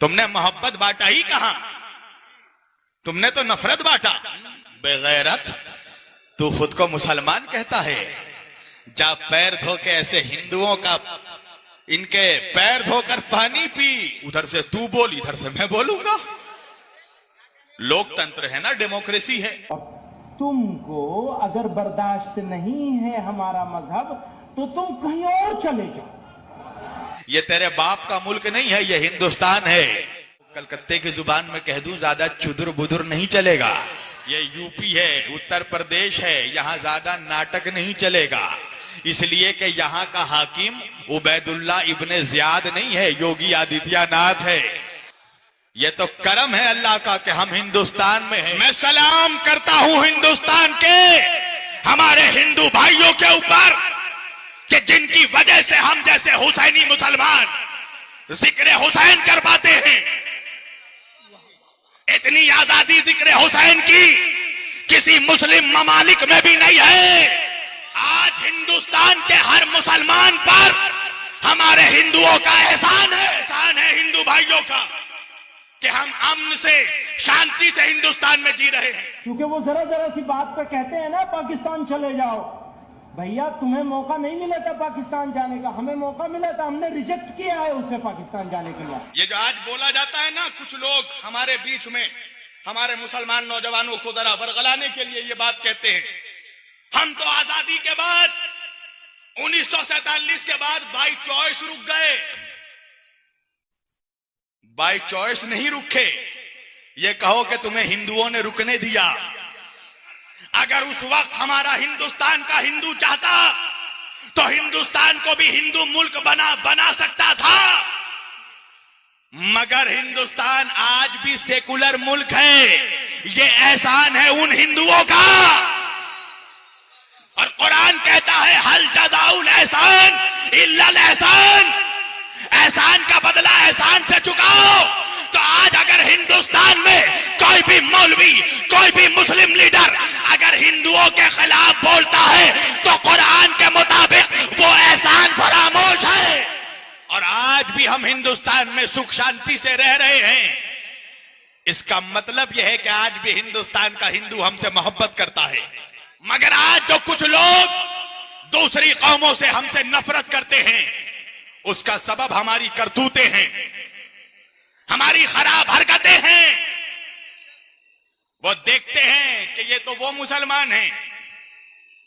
تم نے محبت بانٹا ہی کہاں، تم نے تو نفرت بانٹا۔ بغیرت، تو خود کو مسلمان کہتا ہے، جا پیر دھو کے ایسے ہندوؤں کا ان کے پیر دھو کر پانی پی، ادھر سے تو بول ادھر سے میں بولوں گا۔ لوک تنتر ہے نا، ڈیموکریسی ہے۔ تم کو اگر برداشت نہیں ہے ہمارا مذہب تو تم کہیں اور چلے جاؤ۔ یہ تیرے باپ کا ملک نہیں ہے، یہ ہندوستان ہے۔ کلکتے کی زبان میں کہہ دوں، زیادہ چدر بدر نہیں چلے گا۔ یہ یو پی ہے، اتر پردیش ہے، یہاں زیادہ ناٹک نہیں چلے گا، اس لیے کہ یہاں کا حاکم عبید اللہ ابن زیاد نہیں ہے، یوگی آدتیہ ناتھ ہے۔ یہ تو کرم ہے اللہ کا کہ ہم ہندوستان میں ہیں۔ میں سلام کرتا ہوں ہندوستان کے ہمارے ہندو بھائیوں کے اوپر کہ جن کی وجہ سے ہم جیسے حسینی مسلمان ذکر حسین کر پاتے ہیں۔ اتنی آزادی ذکر حسین کی کسی مسلم ممالک میں بھی نہیں ہے۔ آج ہندوستان کے ہر مسلمان پر ہمارے ہندوؤں کا احسان ہے ہندو بھائیوں کا کہ ہم امن سے شانتی سے ہندوستان میں جی رہے ہیں۔ کیونکہ وہ ذرا سی بات پہ کہتے ہیں نا پاکستان چلے جاؤ۔ بھیا تمہیں موقع نہیں ملا تھا پاکستان جانے کا، ہمیں موقع ملا تھا، ہم نے ریجیکٹ کیا ہے اسے پاکستان جانے کے لیے۔ یہ جو آج بولا جاتا ہے نا، کچھ لوگ ہمارے بیچ میں ہمارے مسلمان نوجوانوں کو ذرا ورغلانے کے لیے یہ بات کہتے ہیں، ہم تو آزادی کے بعد 1947 کے بعد بائی چوائس رک گئے۔ بائی چوائس نہیں رکھے، یہ کہو کہ تمہیں ہندوؤں نے رکنے دیا۔ اگر اس وقت ہمارا ہندوستان کا ہندو چاہتا تو ہندوستان کو بھی ہندو ملک بنا سکتا تھا، مگر ہندوستان آج بھی سیکولر ملک ہے۔ یہ احسان ہے ان ہندوؤں کا، اور قرآن کہتا ہے حل جزاء الاحسان الا الاحسان، احسان کا بدلہ احسان سے چکاؤ۔ تو آج اگر ہندوستان میں کوئی بھی مولوی، کوئی بھی مسلم لیڈر اگر ہندوؤں کے خلاف بولتا ہے تو قرآن کے مطابق وہ احسان فراموش ہے۔ اور آج بھی ہم ہندوستان میں سکھ شانتی سے رہ رہے ہیں، اس کا مطلب یہ ہے کہ آج بھی ہندوستان کا ہندو ہم سے محبت کرتا ہے۔ مگر آج جو کچھ لوگ دوسری قوموں سے ہم سے نفرت کرتے ہیں، اس کا سبب ہماری کرتوتیں ہیں، ہماری خراب حرکتیں ہیں۔ وہ دیکھتے ہیں کہ یہ تو وہ مسلمان ہیں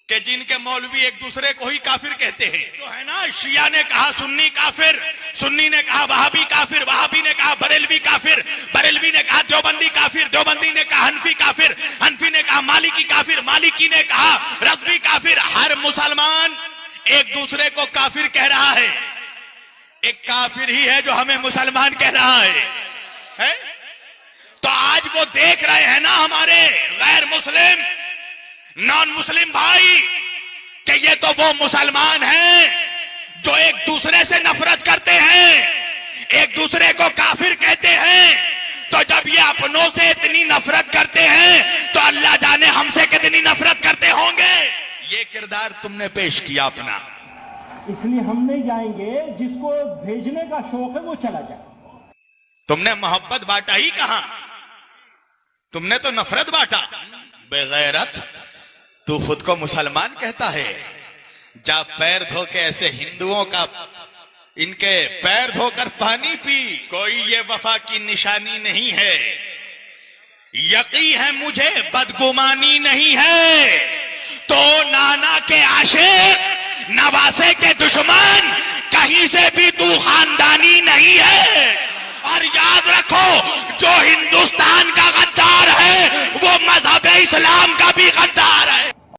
کہ جن کے مولوی ایک دوسرے کو ہی کافر کہتے ہیں، جو ہے نا، شیعہ نے کہا سنی کافر، سنی نے کہا وہابی کافر، وہابی نے کہا بریلوی کافر، بریلوی نے کہا دیوبندی کافر، دیوبندی نے کہا حنفی کافر، حنفی نے کہا مالکی کافر، مالکی نے کہا رضوی کافر۔ ہر مسلمان ایک دوسرے کو کافر کہہ رہا ہے، ایک کافر ہی ہے جو ہمیں مسلمان کہہ رہا ہے۔ تو آج وہ دیکھ رہے ہیں نا ہمارے غیر مسلم، نان مسلم بھائی، کہ یہ تو وہ مسلمان ہیں جو ایک دوسرے سے نفرت کرتے ہیں، ایک دوسرے کو کافر کہتے ہیں۔ تو جب یہ اپنوں سے اتنی نفرت کرتے ہیں تو اللہ جانے ہم سے کتنی نفرت کرتے ہوں گے۔ یہ کردار تم نے پیش کیا اپنا۔ اس لیے ہم نہیں جائیں گے، جس کو بھیجنے کا شوق ہے وہ چلا جائے۔ تم نے محبت بانٹا ہی کہاں، تم نے تو نفرت بانٹا۔ بغیرت، تو خود کو مسلمان کہتا ہے، جا پیر دھو کے ایسے ہندوؤں کا ان کے پیر دھو کر پانی پی، کوئی یہ وفا کی نشانی نہیں ہے۔ یقین ہے مجھے بدگمانی نہیں ہے، تو نانا کے عاشق نواسے کے دشمن کہیں سے بھی تو خاندانی نہیں ہے۔ اور یاد رکھو، جو ہندوستان کا